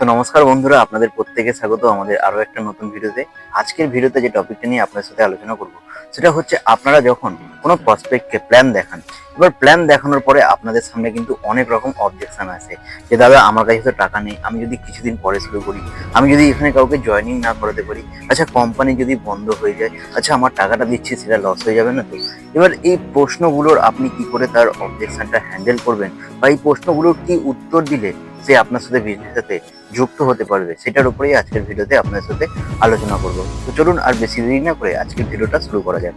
তো নমস্কার বন্ধুরা, আপনাদের প্রত্যেকে স্বাগত আমাদের আরো একটা নতুন ভিডিওতে। আজকের ভিডিওতে যে টপিকটা নিয়ে আপনার সাথে আলোচনা করব সেটা হচ্ছে আপনারা যখন কোনো প্রসপেক্টকে প্ল্যান দেখান, এবার প্ল্যান দেখানোর পরে আপনাদের সামনে কিন্তু অনেক রকম অবজেকশন আসে যে দাদা আমার কাছে তো টাকা নেই, আমি যদি কিছুদিন পরে শুরু করি, আমি যদি এখানে কাউকে জয়েনিং না করাতে পারি, আচ্ছা কোম্পানি যদি বন্ধ হয়ে যায়, আচ্ছা আমার টাকাটা দিচ্ছি সেটা লস হয়ে যাবে না তো? এবার এই প্রশ্নগুলোর আপনি কি করে তার অবজেকশনটা হ্যান্ডেল করবেন বা এই প্রশ্নগুলোর কি উত্তর দিলে সে আপনার সাথে বিজনেস সাথে যুক্ত হতে পারবে, সেটার উপরেই আজকের ভিডিওতে আপনার সাথে আলোচনা করব। তো চলুন আর বেশি দেরি না করে আজকের ভিডিওটা শুরু করা যাক।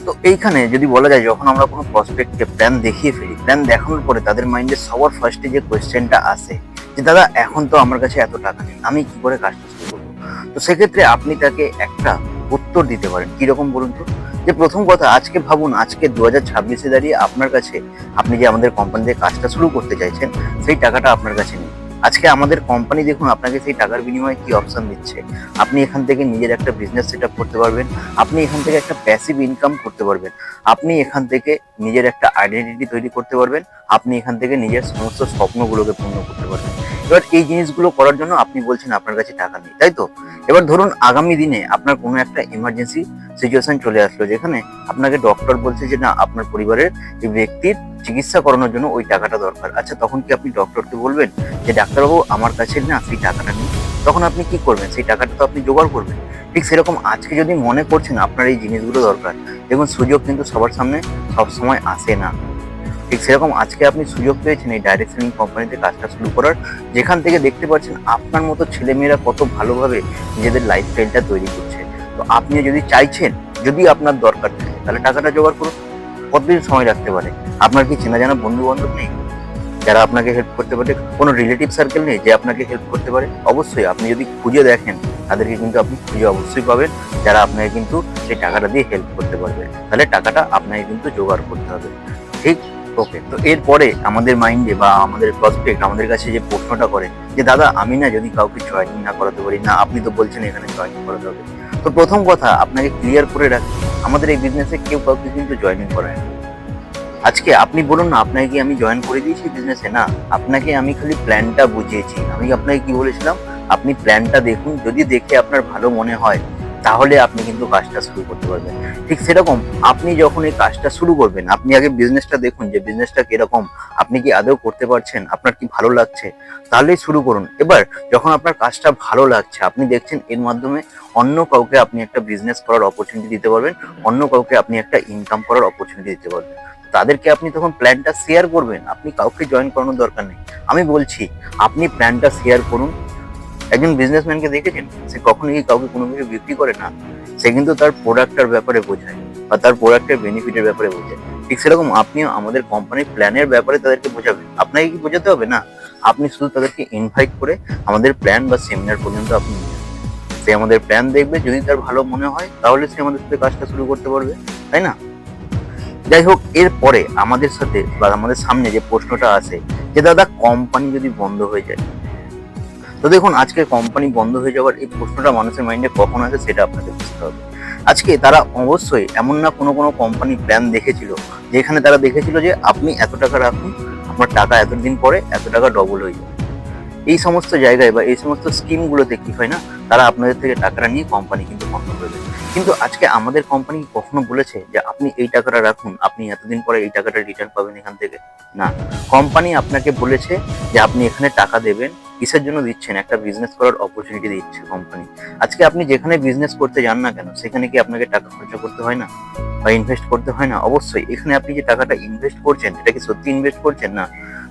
তো এইখানে যদি বলা যায়, যখন আমরা কোনো প্রসপেক্টকে প্ল্যান দেখিয়ে ফেলি, প্ল্যান দেখানোর পরে তাদের মাইন্ডে সবার ফার্স্টে যে কোয়েশ্চেনটা আসে যে দাদা এখন তো আমার কাছে এত টাকা নেই, আমি কি করে কাজটা শুরু করবো? তো সেক্ষেত্রে আপনি তাকে একটা উত্তর দিতে পারেন। কিরকম বলুন তো? যে প্রথম কথা, আজকে ভাবুন, আজকে 2026-এ দাঁড়িয়ে আপনার কাছে, আপনি যে আমাদের কোম্পানিতে কাজটা শুরু করতে চাইছেন, সেই টাকাটা আপনার কাছে নেই। আজকে আমাদের কোম্পানি দেখুন আপনাকে সেই টাকার বিনিময়ে কি অপশন দিচ্ছে। আপনি এখান থেকে নিজের একটা বিজনেস সেট আপ করতে পারবেন, আপনি এখান থেকে একটা প্যাসিভ ইনকাম করতে পারবেন, আপনি এখান থেকে নিজের একটা আইডেন্টিটি তৈরি করতে পারবেন, আপনি এখান থেকে নিজের সমস্ত স্বপ্নগুলোকে পূর্ণ করতে পারবেন। এবার এই জিনিসগুলো করার জন্য আপনি বলছেন আপনার কাছে টাকা নেই, তাই তো? এবার ধরুন আগামী দিনে আপনার কোনো একটা ইমার্জেন্সি সিচুয়েশন চলে আসলো, যেখানে আপনাকে ডক্টর বলছে যে না, আপনার পরিবারের এই ব্যক্তির চিকিৎসা করানোর জন্য ওই টাকাটা দরকার। আচ্ছা তখন কি আপনি ডক্টরকে বলবেন যে ডাক্তারবাবু আমার কাছে না সেই টাকাটা নেই? তখন আপনি কি করবেন? সেই টাকাটা তো আপনি জোগাড় করবেন। ঠিক সেরকম আজকে যদি মনে করছেন আপনার এই জিনিসগুলো দরকার, দেখুন সুযোগ কিন্তু সবার সামনে সব সময় আসে না। ঠিক সেরকম আজকে আপনি সুযোগ পেয়েছেন এই ডাইরেক্ট সেলিং কোম্পানিতে কাজটা শুরু করার, যেখান থেকে দেখতে পাচ্ছেন আপনার মতো ছেলেমেয়েরা কত ভালোভাবে নিজেদের লাইফস্টাইলটা তৈরি করছে। তো আপনি যদি চাইছেন, যদি আপনার দরকার থাকে, তাহলে টাকাটা জোগাড় করুন। কতদিন সময় রাখতে পারে? আপনার কি চেনা জানা বন্ধু বান্ধব নেই যারা আপনাকে হেল্প করতে পারে? কোনো রিলেটিভ সার্কেল নেই যে আপনাকে হেল্প করতে পারে? অবশ্যই আপনি যদি খুঁজে দেখেন, তাদেরকে কিন্তু আপনি খুঁজে অবশ্যই পাবেন, যারা আপনাকে কিন্তু সেই টাকাটা দিয়ে হেল্প করতে পারবে। তাহলে টাকাটা আপনাকে কিন্তু জোগাড় করতে হবে। ঠিক? ওকে। তো এরপরে আমাদের মাইন্ডে বা আমাদের প্রসপেক্ট আমাদের কাছে যে প্রশ্নটা করে যে দাদা আমি না যদি কাউকে জয়েনিং না করাতে পারি, না আপনি তো বলছেন এখানে জয়েনিং করাতে হবে। তো প্রথম কথা আপনাকে ক্লিয়ার করে রাখি, আমাদের এই বিজনেসে কেউ কাউকে কিন্তু জয়েনিং করায় না। আজকে আপনি বলুন না, আপনাকে কি আমি জয়েন করে দিয়েছি বিজনেসে? না, আপনাকে আমি খালি প্ল্যানটা বুঝিয়েছি। আমি আপনাকে কি বলেছিলাম, আপনি প্ল্যানটা দেখুন, যদি দেখে আপনার ভালো মনে হয় তাহলে আপনি কিন্তু কাজটা শুরু করতে পারবেন। ঠিক সেরকম আপনি যখন এই কাজটা শুরু করবেন, আপনি আগে বিজনেসটা দেখুন যে বিজনেসটা কিরকম, আপনি কি আদৌ করতে পারছেন, আপনার কি ভালো লাগছে, তাহলেই শুরু করুন। এবার যখন আপনার কাজটা ভালো লাগছে, আপনি দেখছেন এর মাধ্যমে অন্য কাউকে আপনি একটা বিজনেস করার অপরচুনিটি দিতে পারবেন, অন্য কাউকে আপনি একটা ইনকাম করার অপরচুনিটি দিতে পারবেন, তাদেরকে আপনি তখন প্ল্যানটা শেয়ার করবেন। আপনি কাউকে জয়েন করানোর দরকার নেই। আমি বলছি আপনি প্ল্যানটা শেয়ার করুন। একজন বিজনেসম্যানকে দেখেছেন, সে কখনোই কাউকে কোনো কিছু বিক্রি করে না, সে কিন্তু তার প্রোডাক্টের ব্যাপারে বোঝায় বা তার প্রোডাক্টের বেনিফিটের ব্যাপারে বোঝায়। ঠিক সেরকম আপনিও আমাদের কোম্পানির প্ল্যানের ব্যাপারে তাদেরকে বোঝাবেন। আপনাকে কি বোঝাতে হবে? না, আপনি শুধু তাদেরকে ইনভাইট করে আমাদের প্ল্যান বা সেমিনার পর্যন্ত আপনি নিয়ে আসবেন। সে আমাদের প্ল্যান দেখবে, যদি তার ভালো মনে হয় তাহলে সে আমাদের সাথে কাজটা শুরু করতে পারবে, তাই না? যাই হোক, এরপরে আমাদের সাথে বা আমাদের সামনে যে প্রশ্নটা আসে যে দাদা কোম্পানি যদি বন্ধ হয়ে যায়, তো দেখুন আজকে কোম্পানি বন্ধ হয়ে যাওয়ার এই প্রশ্নটা মানুষের মাইন্ডে কখন আসে সেটা আপনাকে বুঝতে হবে। আজকে তারা অবশ্যই এমন না কোনো কোনো কোম্পানি প্ল্যান দেখেছিল, যেখানে তারা দেখেছিল যে আপনি এত টাকা রাখুন, আপনার টাকা এতদিন পরে এত টাকা ডবল হয়ে যাবে। এই সমস্ত জায়গায় বা এই সমস্ত স্কিমগুলোতে কি হয় না, তারা আপনাদের থেকে টাকাটা নিয়ে কোম্পানি কিন্তু বন্ধ করে দেয়। কিন্তু আজকে আমাদের কোম্পানি কখনো বলেছে যে আপনি এই টাকাটা রাখুন, আপনি এতদিন পরে এই টাকাটা রিটার্ন পাবেন এখান থেকে? না, কোম্পানি আপনাকে বলেছে যে আপনি এখানে টাকা দেবেন। কিসের জন্য দিচ্ছেন? একটা বিজনেস করার অপরচুনিটি দিচ্ছে কোম্পানি। আজকে আপনি যেখানে বিজনেস করতে যান না কেন, সেখানে কি আপনাকে টাকা খরচা করতে হয় না বা ইনভেস্ট করতে হয় না? অবশ্যই। এখানে আপনি যে টাকাটা ইনভেস্ট করছেন, এটা কি সত্যি ইনভেস্ট করছেন? না,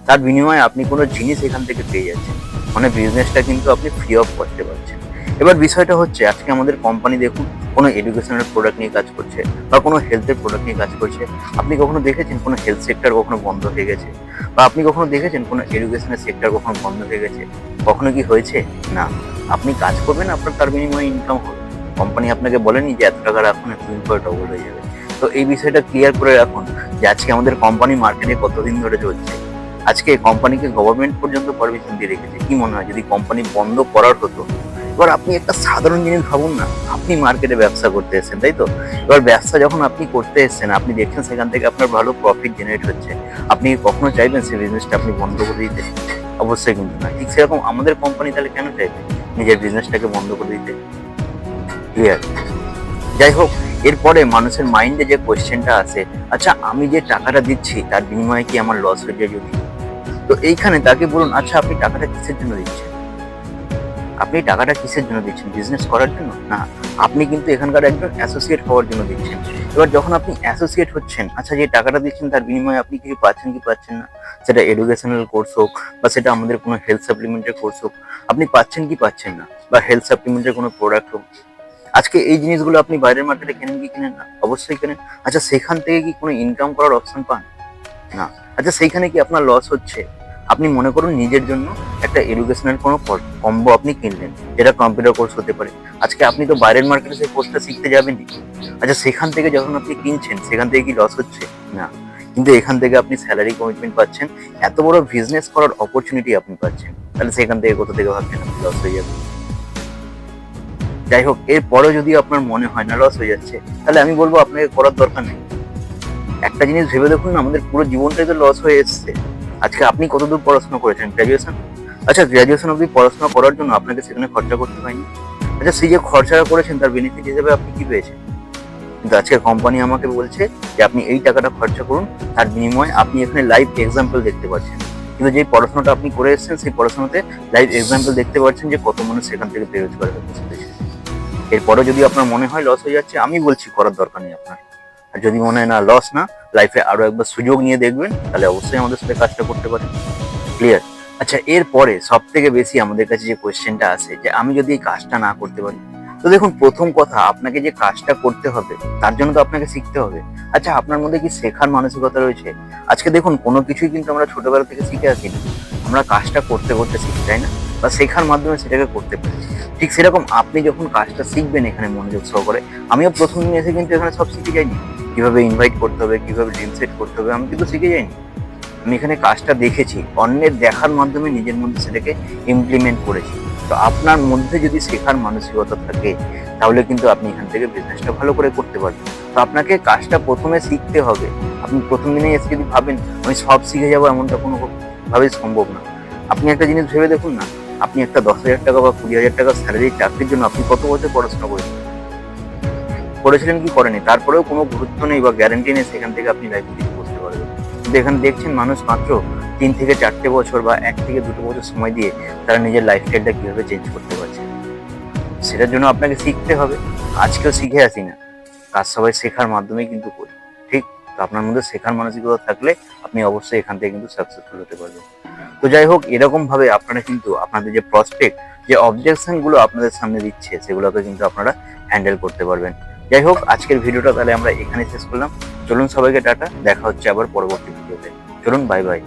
তার বিনিময়ে আপনি কোনো জিনিস এখান থেকে পেয়ে যাচ্ছেন, মানে বিজনেসটা কিন্তু আপনি ফ্রি অফ কস্টে পাচ্ছেন। এবার বিষয়টা হচ্ছে, আজকে আমাদের কোম্পানি দেখুন কোনো এডুকেশনাল প্রোডাক্ট নিয়ে কাজ করছে বা কোনো হেলথের প্রোডাক্ট নিয়ে কাজ করছে। আপনি কখনো দেখেছেন কোনো হেলথ সেক্টর কখনো বন্ধ হয়ে গেছে? বা আপনি কখনো দেখেছেন কোনো এডুকেশনের সেক্টর কখনো বন্ধ হয়ে গেছে? কখনো কি হয়েছে? না। আপনি কাজ করবেন, আপনার তার বিনিময়ে ইনকাম হবে। কোম্পানি আপনাকে বলেনি যে এত টাকা রাখুন, এতদিন পরে ডবল হয়ে যাবে। তো এই বিষয়টা ক্লিয়ার করে রাখুন যে আজকে আমাদের কোম্পানি মার্কেটে কতদিন ধরে চলছে। আজকে কোম্পানিকে গভর্নমেন্ট পর্যন্ত পারমিশন দিয়ে রেখেছে। কি মনে হয় যদি কোম্পানি বন্ধ করার হতো? এবার আপনি একটা সাধারণ জিনিস ভাবুন না, আপনি মার্কেটে ব্যবসা করতে এসেছেন, তাই তো? এবার ব্যবসা যখন আপনি করতে এসেছেন, আপনি দেখছেন সেখান থেকে আপনার ভালো প্রফিট জেনারেট হচ্ছে, আপনি কখনো চাইবেন সেই বিজনেসটা আপনি বন্ধ করে দিতে? অবশ্যই কিন্তু না। ঠিক সেরকম আমাদের কোম্পানি তাহলে কেন চাইবে নিজের বিজনেসটাকে বন্ধ করে দিতে? ক্লিয়ার? যাই হোক, এরপরে মানুষের মাইন্ডে যে কোয়েশ্চেনটা আসে, আচ্ছা আমি যে টাকাটা দিচ্ছি তার বিনিময়ে কি আমার লস হয়ে যায় যদি? তো এইখানে তাকে বলুন, আচ্ছা আপনি টাকাটা কিসের জন্য দিচ্ছেন? আপনি টাকাটা কিসের জন্য দিচ্ছেন? বিজনেস করার জন্য? না, আপনি কিন্তু এখানকার একজন অ্যাসোসিয়েট হওয়ার জন্য দিচ্ছেন। এবার যখন আপনি অ্যাসোসিয়েট হচ্ছেন, আচ্ছা যে টাকাটা দিচ্ছেন তার বিনিময়ে আপনি কিছু পাচ্ছেন কি পাচ্ছেন না? সেটা এডুকেশনাল কোর্স হোক বা সেটা আমাদের কোনো হেলথ সাপ্লিমেন্টের কোর্স হোক, আপনি পাচ্ছেন কি পাচ্ছেন না? বা হেলথ সাপ্লিমেন্টের কোনো প্রোডাক্ট হোক, আজকে এই জিনিসগুলো আপনি বাইরের মার্কেটে কেনেন কি কেনেন না? অবশ্যই কেনেন। আচ্ছা সেখান থেকে কি কোনো ইনকাম করার অপশন পান? না। আচ্ছা সেইখানে কি আপনার লস হচ্ছে? আপনি মনে করুন নিজের জন্য একটা এডুকেশনাল কোনো কম্বো আপনি কিনলেন, যেটা কম্পিউটার কোর্স হতে পারে। আজকে আপনি তো বাইরের মার্কেটে সেই কোর্সটা শিখতে যাবেনই। আচ্ছা সেখান থেকে যখন আপনি কিনছেন সেখান থেকে কি লস হচ্ছে? না। কিন্তু এখান থেকে আপনি স্যালারি কমিটমেন্ট পাচ্ছেন, এত বড় বিজনেস করার অপরচুনিটি আপনি পাচ্ছেন। তাহলে সেখান থেকে কোথা থেকে ভাবছেন আপনি লস হয়ে যাবে? যাই হোক, এরপরেও যদি আপনার মনে হয় না লস হয়ে যাচ্ছে, তাহলে আমি বলবো আপনাকে করার দরকার নেই। একটা জিনিস ভেবে দেখুন না, আমাদের পুরো জীবনটাই তো লস হয়ে এসছে। আজকে আপনি কতদূর পড়াশোনা করেছেন? গ্র্যাজুয়েশন? আচ্ছা গ্র্যাজুয়েশন অবধি পড়াশোনা করার জন্য আপনাকে সেখানে খরচা করতে হয়নি? আচ্ছা সেই যে খরচাটা করেছেন তার বেনিফিট হিসেবে আপনি কি পেয়েছেন? কিন্তু আজকে কোম্পানি আমাকে বলছে যে আপনি এই টাকাটা খরচা করুন, তার বিনিময়ে আপনি এখানে লাইভ এক্সাম্পল দেখতে পাচ্ছেন। কিন্তু যে পড়াশোনাটা আপনি করে এসেছেন সেই পড়াশোনাতে লাইভ এক্সাম্পল দেখতে পাচ্ছেন যে কত মানুষ সেখান থেকে বেরোজগার হয়ে বসে। এরপরেও যদি আপনার মনে হয় লস হয়ে যাচ্ছে, আমি বলছি করার দরকার নেই আপনার। আর যদি মনে হয় না লস না, লাইফে আরো একবার সুযোগ নিয়ে দেখবেন, তাহলে অবশ্যই আমাদের সাথে কাজটা করতে পারেন। ক্লিয়ার? আচ্ছা এরপরে সব থেকে বেশি আমাদের কাছে যে কোয়েশ্চেনটা আসে যে আমি যদি এই কাজটা না করতে পারি, তো দেখুন প্রথম কথা আপনাকে যে কাজটা করতে হবে তার জন্য তো আপনাকে শিখতে হবে। আচ্ছা আপনার মধ্যে কি শেখার মানসিকতা রয়েছে? আজকে দেখুন কোনো কিছুই কিন্তু আমরা ছোটবেলা থেকে শিখে আসি না, আমরা কাজটা করতে করতে শিখি, তাই না? বা শেখার মাধ্যমে সেটাকে করতে পারি। ঠিক সেরকম আপনি যখন কাজটা শিখবেন এখানে মনোযোগ সহকারে, আমিও প্রথম দিন এসে কিন্তু এখানে সব শিখে যাইনি। কিভাবে ইনভাইট করতে হবে, কিভাবে ডিম সেট করতে হবে, আমি কিন্তু শিখে যাইনি। আমি এখানে কাজটা দেখেছি, অন্যের দেখার মাধ্যমে নিজের মধ্যে সেটাকে ইমপ্লিমেন্ট করেছি। তো আপনার মধ্যে যদি শেখার মানসিকতা থাকে তাহলে কিন্তু আপনি এখান থেকে বিজনেসটা ভালো করে করতে পারবেন। তো আপনাকে কাজটা প্রথমে শিখতে হবে। আপনি প্রথম দিনে এসে যদি ভাবেন আমি সব শিখে যাবো, এমনটা কোনোভাবেই সম্ভব না। আপনি একটা জিনিস ভেবে দেখুন না, আপনি একটা 10,000 টাকা বা 20,000 টাকা স্যালারির চাকরির জন্য আপনি কত বছর পড়াশোনা করেছিলেন কি করেনি? তারপরেও কোনো গুরুত্ব নেই বা গ্যারান্টি নেই সেখান থেকে আপনি লাইফে কিছু করতে পারবেন। কিন্তু এখানে দেখছেন মানুষ মাত্র 3 থেকে 4টে বছর বা 1 থেকে 2টো বছর সময় দিয়ে তারা নিজের লাইফস্টাইলটা কিভাবে চেঞ্জ করতে পারছে। সেটার জন্য আপনাকে শিখতে হবে। আজকেও শিখে আসি না, কাজ সবাই শেখার মাধ্যমেই কিন্তু করি। ঠিক? তো আপনার মধ্যে শেখার মানসিকতা থাকলে আপনি অবশ্যই এখান থেকে কিন্তু সাকসেসফুল হতে পারবেন। তো যাই হোক, এরকম ভাবে আপনারা কিন্তু আপনাদের যে প্রসপেক্ট, যে অবজেকশন গুলো আপনাদের সামনে দিচ্ছে সেগুলোকে কিন্তু আপনারা হ্যান্ডেল করতে পারবেন। যাই হোক, আজকের ভিডিওটা তাহলে আমরা এখানে শেষ করলাম। চলুন সবাইকে টাটা, দেখা হচ্ছে আবার পরবর্তী ভিডিওতে। চলুন, বাই বাই।